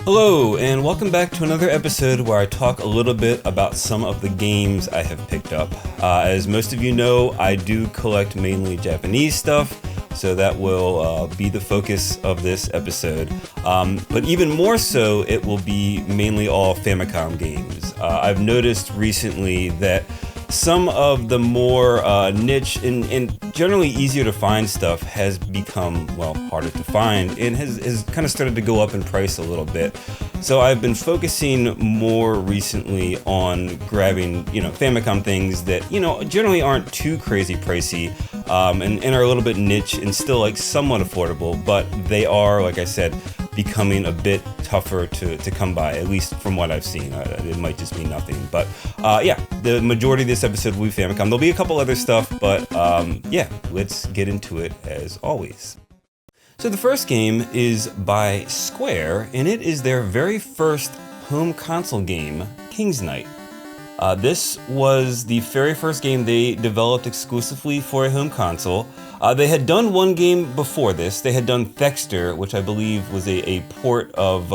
Hello, and welcome back to another episode where I talk a little bit about some of the games I have picked up. As most of you know, I do collect mainly Japanese stuff, so that will be the focus of this episode. But even more so, it will be mainly all Famicom games. I've noticed recently that some of the more niche and generally easier to find stuff has become, well, harder to find and has kind of started to go up in price a little bit. So I've been focusing more recently on grabbing, Famicom things that, generally aren't too crazy pricey and are a little bit niche and still like somewhat affordable, but they are, like I said, becoming a bit tougher to come by, at least from what I've seen. It might just be nothing, but the majority of this episode will be Famicom. There'll be a couple other stuff, but let's get into it as always. So the first game is by Square, and it is their very first home console game, King's Knight. This was the very first game they developed exclusively for a home console. They had done one game before this. They had done Thexter, which I believe was a port of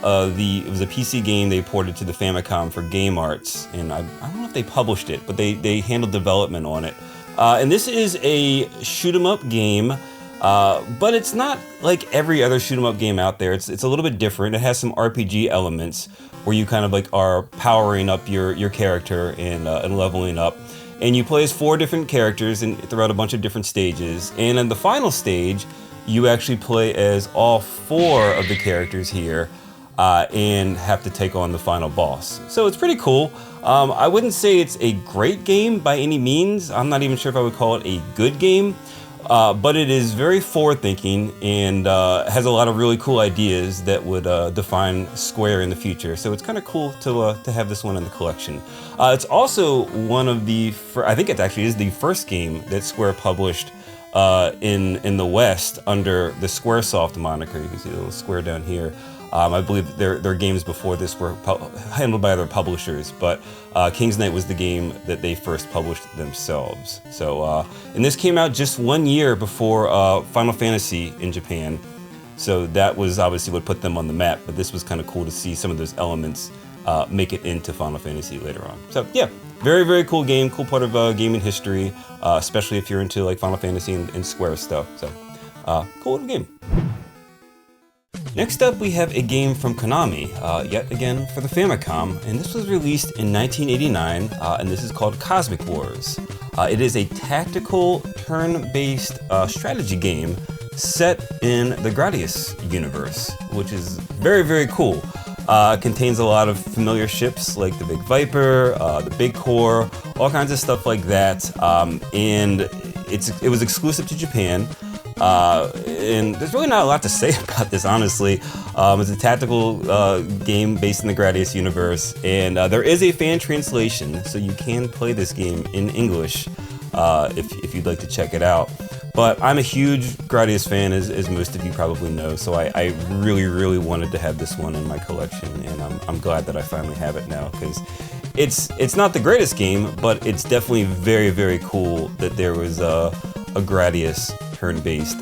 it was a PC game they ported to the Famicom for Game Arts, and I don't know if they published it, but they handled development on it. And this is a shoot 'em up game, but it's not like every other shoot 'em up game out there. It's a little bit different. It has some RPG elements where you kind of like are powering up your character and leveling up. And you play as 4 different characters throughout a bunch of different stages. And in the final stage, you actually play as all 4 of the characters here and have to take on the final boss. So it's pretty cool. I wouldn't say it's a great game by any means. I'm not even sure if I would call it a good game. But it is very forward-thinking and has a lot of really cool ideas that would define Square in the future. So it's kind of cool to have this one in the collection. It's also one of I think it actually is the first game that Square published in the West under the Squaresoft moniker. You can see the little square down here. I believe their games before this were handled by other publishers, but King's Knight was the game that they first published themselves. So, and this came out just 1 year before Final Fantasy in Japan. So that was obviously what put them on the map, but this was kind of cool to see some of those elements make it into Final Fantasy later on. So yeah, very, very cool game, cool part of gaming history, especially if you're into like Final Fantasy and Square stuff. So, cool little game. Next up, we have a game from Konami, yet again for the Famicom, and this was released in 1989, and this is called Cosmic Wars. It is a tactical, turn-based strategy game set in the Gradius universe, which is very, very cool. Contains a lot of familiar ships like the Big Viper, the Big Core, all kinds of stuff like that, and it was exclusive to Japan. And there's really not a lot to say about this, honestly. It's a tactical game based in the Gradius universe, and there is a fan translation, so you can play this game in English if you'd like to check it out. But I'm a huge Gradius fan, as most of you probably know, so I really, really wanted to have this one in my collection, and I'm glad that I finally have it now, because it's not the greatest game, but it's definitely very, very cool that there was a Gradius turn-based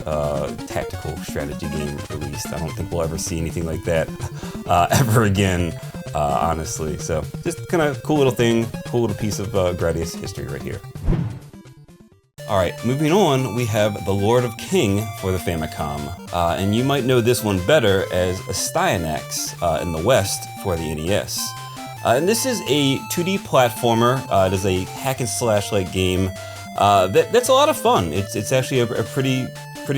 tactical strategy game released. I don't think we'll ever see anything like that ever again, honestly. So just kind of cool little thing, cool little piece of Gradius history right here. All right, moving on, we have The Lord of King for the Famicom, and you might know this one better as Astyanax in the West for the NES. And this is a 2D platformer. It is a hack and slash like game. That's a lot of fun. It's actually a pretty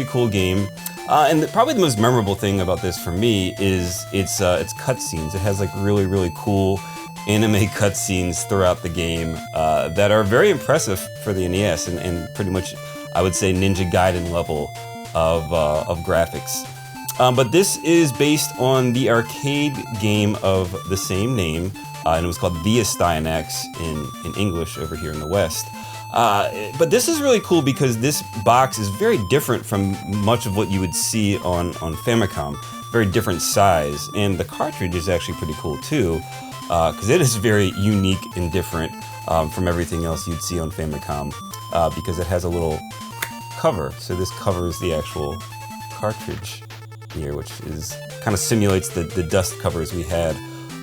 cool game, and probably the most memorable thing about this for me is its cutscenes. It has like really cool anime cutscenes throughout the game that are very impressive for the NES and pretty much, I would say, Ninja Gaiden level of graphics. But this is based on the arcade game of the same name, and it was called The Astyanax in English over here in the West. But this is really cool because this box is very different from much of what you would see on Famicom. Very different size, and the cartridge is actually pretty cool too, because it is very unique and different from everything else you'd see on Famicom, because it has a little cover. So this covers the actual cartridge here, which is kind of simulates the dust covers we had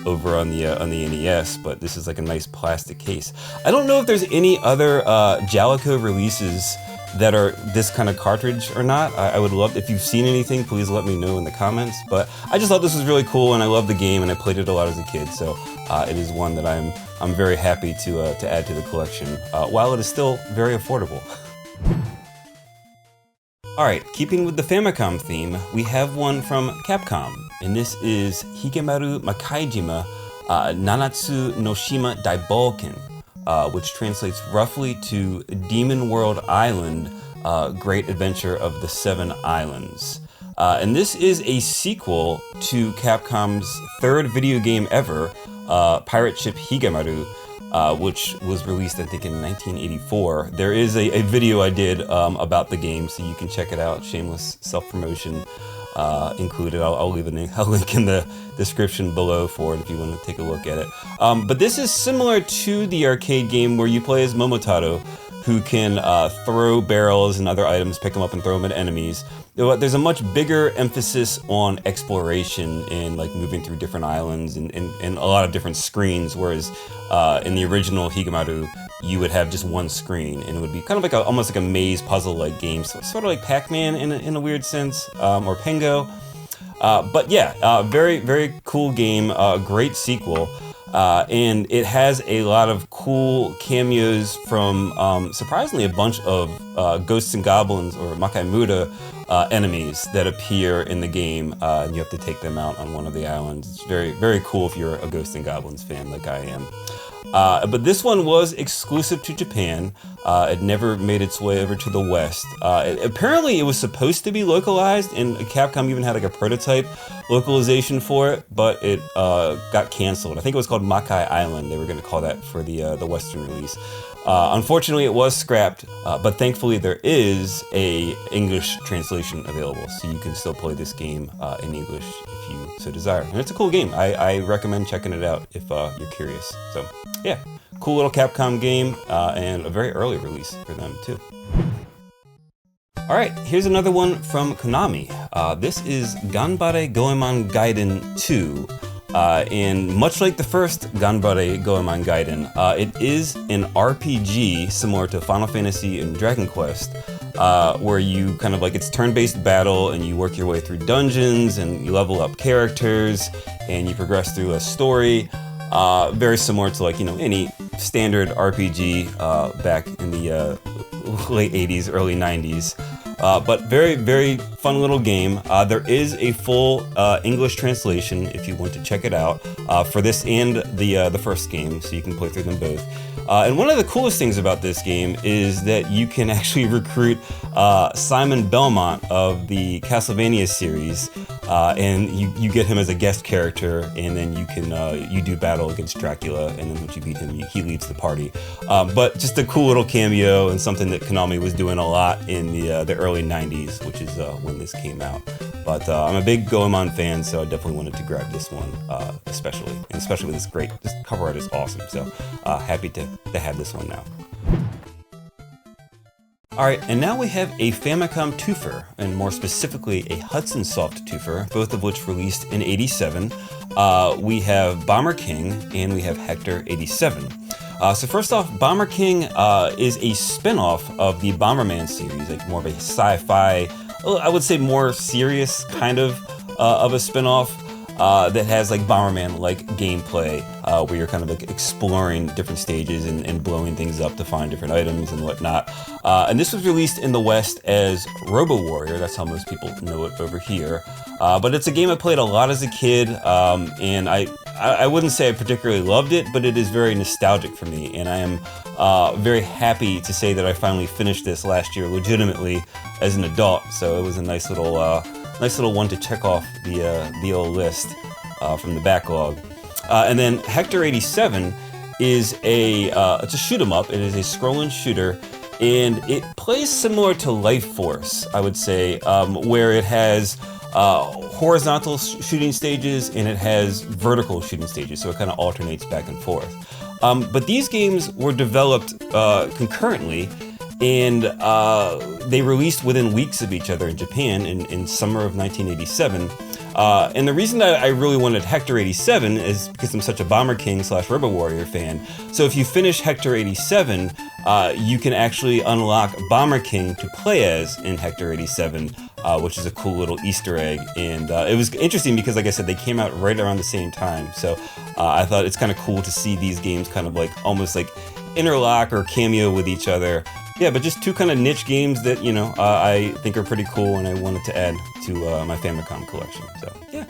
over on the NES, but this is like a nice plastic case. I don't know if there's any other Jaleco releases that are this kind of cartridge or not. I would love, if you've seen anything, please let me know in the comments. But I just thought this was really cool, and I love the game, and I played it a lot as a kid. So it is one that I'm very happy to add to the collection, while it is still very affordable. Alright, keeping with the Famicom theme, we have one from Capcom, and this is Higemaru Makaijima Nanatsu no Shima Daibolken, which translates roughly to Demon World Island, Great Adventure of the Seven Islands. And this is a sequel to Capcom's third video game ever, Pirate Ship Higemaru, which was released, I think, in 1984. There is a video I did about the game, so you can check it out. Shameless self-promotion included. I'll leave a link in the description below for it if you want to take a look at it. But this is similar to the arcade game where you play as Momotaro, who can throw barrels and other items, pick them up and throw them at enemies. There's a much bigger emphasis on exploration and like moving through different islands and a lot of different screens, whereas in the original Higemaru, you would have just one screen, and it would be kind of like almost like a maze puzzle-like game, so sort of like Pac-Man in a weird sense, or Pengo. But yeah, very, very cool game, great sequel. And it has a lot of cool cameos from, surprisingly, a bunch of Ghosts and Goblins, or Makai Muda, enemies that appear in the game, and you have to take them out on one of the islands. It's very, very cool if you're a Ghosts and Goblins fan like I am. But this one was exclusive to Japan. It never made its way over to the West. Apparently it was supposed to be localized, and Capcom even had like a prototype localization for it, but it got canceled. I think it was called Makai Island. They were going to call that for the Western release. Unfortunately, it was scrapped, but thankfully there is a English translation available, so you can still play this game in English if you so desire. And it's a cool game. I recommend checking it out if you're curious. So yeah, cool little Capcom game, and a very early release for them too. Alright, here's another one from Konami. This is Ganbare Goemon Gaiden 2. And much like the first Ganbare Goemon Gaiden, it is an RPG similar to Final Fantasy and Dragon Quest, where you kind of like, it's turn-based battle and you work your way through dungeons and you level up characters and you progress through a story. Very similar to, like, you know, any standard RPG back in the late 80s, early 90s. But very, very fun little game. There is a full English translation if you want to check it out for this and the first game, so you can play through them both. And one of the coolest things about this game is that you can actually recruit Simon Belmont of the Castlevania series, and you get him as a guest character, and then you can you do battle against Dracula, and then once you beat him, he leaves the party. But just a cool little cameo and something that Konami was doing a lot in the early 90s, which is when this came out. But I'm a big Goemon fan, so I definitely wanted to grab this one, especially with this great, this cover art is awesome, so happy to have this one now. Alright, and now we have a Famicom twofer, and more specifically a Hudson Soft twofer, both of which released in '87. We have Bomber King, and we have Hector 87. So first off, Bomber King is a spin-off of the Bomberman series, like more of a sci-fi, I would say more serious kind of a spin-off that has like Bomberman-like gameplay, where you're kind of like exploring different stages and blowing things up to find different items and whatnot. And this was released in the West as Robo Warrior. That's how most people know it over here. But it's a game I played a lot as a kid, and I wouldn't say I particularly loved it, but it is very nostalgic for me, and I am very happy to say that I finally finished this last year legitimately as an adult. So it was a nice little one to check off the old list from the backlog. And then Hector 87 is it's a shoot 'em up. It is a scrolling shooter, and it plays similar to Life Force, I would say, where it has horizontal shooting stages and it has vertical shooting stages, so it kind of alternates back and forth. But these games were developed concurrently, and they released within weeks of each other in Japan in summer of 1987. And the reason that I really wanted Hector 87 is because I'm such a Bomber King / Robo Warrior fan. So if you finish Hector 87, you can actually unlock Bomber King to play as in Hector 87, which is a cool little Easter egg. And it was interesting because, like I said, they came out right around the same time. So I thought it's kind of cool to see these games kind of like almost like interlock or cameo with each other. Yeah, but just two kind of niche games that, you know, I think are pretty cool and I wanted to add to my Famicom collection, so yeah.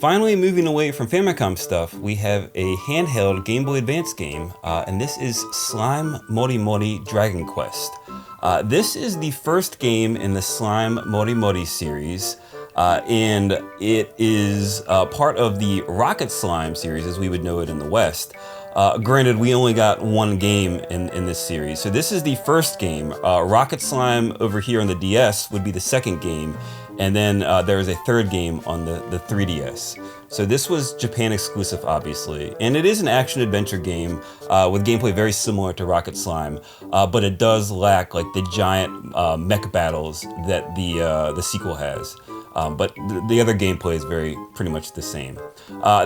Finally, moving away from Famicom stuff, we have a handheld Game Boy Advance game, and this is Slime Mori Mori Dragon Quest. This is the first game in the Slime Mori Mori series, and it is part of the Rocket Slime series as we would know it in the West. Granted, we only got one game in this series. So this is the first game. Rocket Slime over here on the DS would be the second game. And then there is a third game on the 3DS. So this was Japan exclusive, obviously. And it is an action-adventure game with gameplay very similar to Rocket Slime. But it does lack like the giant mech battles that the sequel has. But the other gameplay is pretty much the same.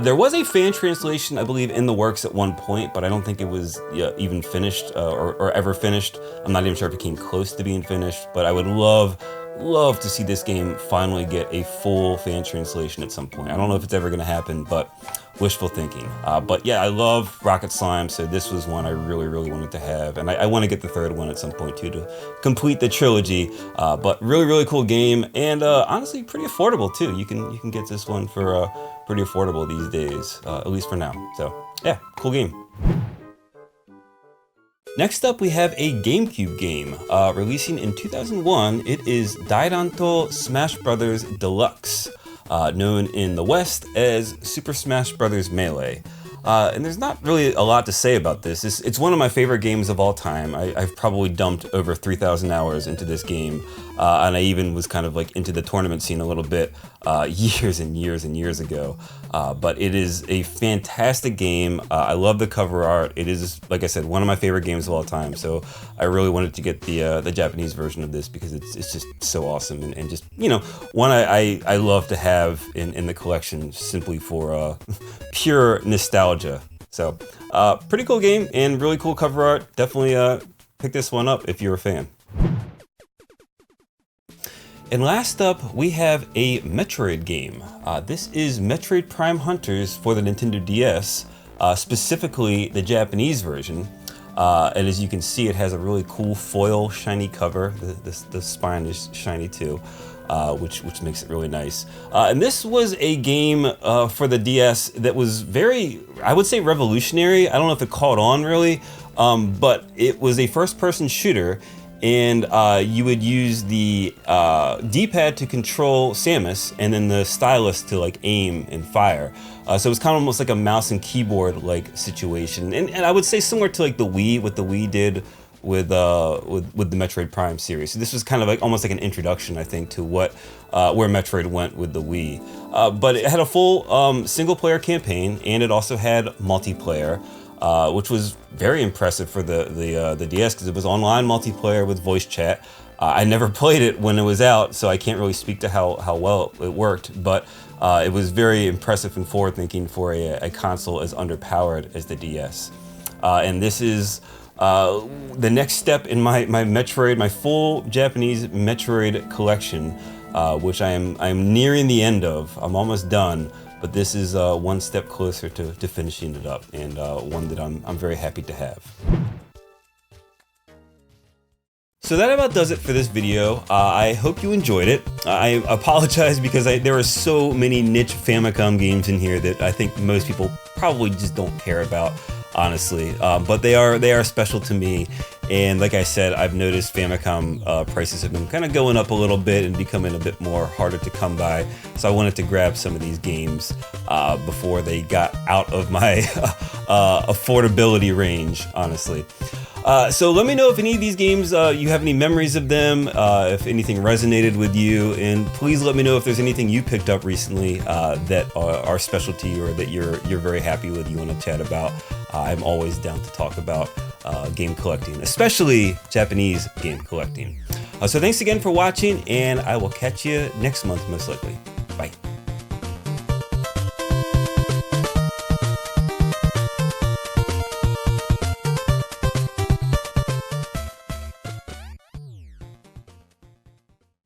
There was a fan translation, I believe, in the works at one point, but I don't think it was even finished or ever finished. I'm not even sure if it came close to being finished, but I would love to see this game finally get a full fan translation at some point. I don't know if it's ever going to happen, but wishful thinking. But yeah, I love Rocket Slime, so this was one I really wanted to have, and I want to get the third one at some point too to complete the trilogy. But really cool game, and honestly pretty affordable too. You can get this one for pretty affordable these days, at least for now. So yeah, cool game. Next up, we have a GameCube game releasing in 2001. It is Dairanto Smash Bros. Deluxe, known in the West as Super Smash Bros. Melee. And there's not really a lot to say about this. It's one of my favorite games of all time. I've probably dumped over 3,000 hours into this game, and I even was kind of like into the tournament scene a little bit years and years ago. But it is a fantastic game. I love the cover art. It is, like I said, one of my favorite games of all time. So I really wanted to get the Japanese version of this because it's just so awesome and just, you know, one I love to have in the collection simply for pure nostalgia. So pretty cool game and really cool cover art. Definitely pick this one up if you're a fan. And last up, we have a Metroid game. This is Metroid Prime Hunters for the Nintendo DS, specifically the Japanese version. And as you can see, it has a really cool foil shiny cover. The spine is shiny too, which makes it really nice. And this was a game for the DS that was very, I would say, revolutionary. I don't know if it caught on really, but it was a first-person shooter. And you would use the D-pad to control Samus, and then the stylus to like aim and fire. So it was kind of almost like a mouse and keyboard like situation, and I would say similar to like the Wii, what the Wii did with the Metroid Prime series. So this was kind of like almost like an introduction, I think, to what where Metroid went with the Wii. But it had a full single-player campaign, and it also had multiplayer. Which was very impressive for the DS because it was online multiplayer with voice chat. I never played it when it was out, so I can't really speak to how well it worked, but it was very impressive and forward-thinking for a console as underpowered as the DS. And this is the next step in my Metroid, my full Japanese Metroid collection, which I'm nearing the end of. I'm almost done. But this is one step closer to finishing it up, and one that I'm very happy to have. So that about does it for this video. I hope you enjoyed it. I apologize because there are so many niche Famicom games in here that I think most people probably just don't care about, honestly. But they are special to me. And like I said, I've noticed Famicom prices have been kind of going up a little bit and becoming a bit more harder to come by. So I wanted to grab some of these games before they got out of my affordability range, honestly. So let me know if any of these games, you have any memories of them, if anything resonated with you, and please let me know if there's anything you picked up recently that are special to you or that you're very happy with, you want to chat about. I'm always down to talk about game collecting, especially Japanese game collecting. So thanks again for watching, and I will catch you next month most likely. Bye.